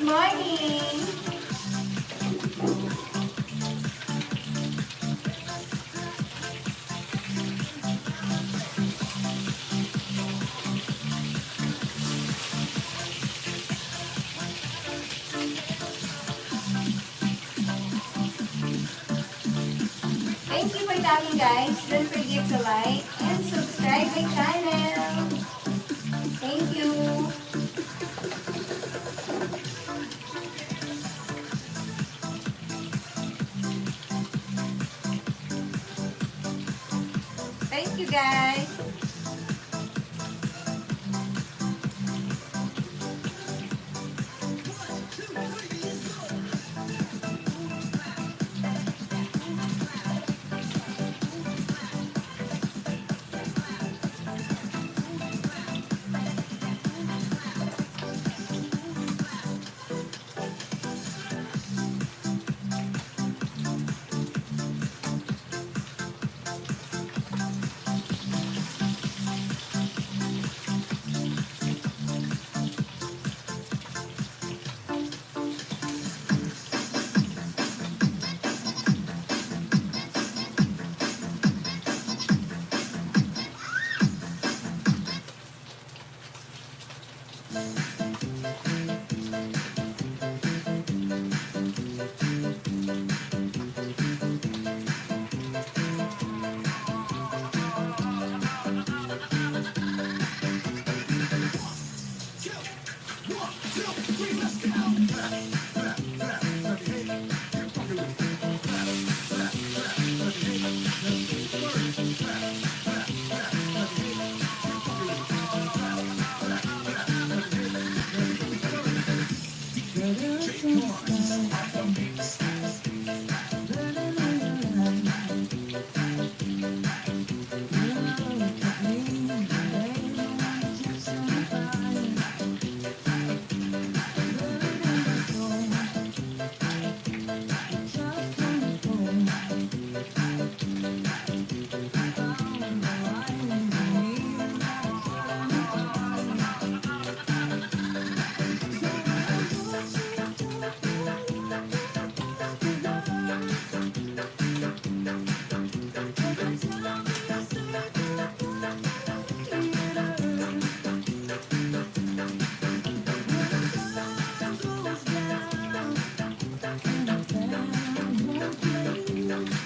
morning! Thank you for coming, guys. Don't forget to like and subscribe my channel. Thank you. Thank you, guys.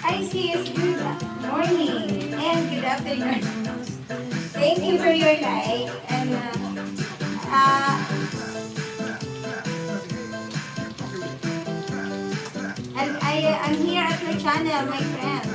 Hi sis, good morning and good afternoon. Thank you for your like and I'm here at your channel, my friend.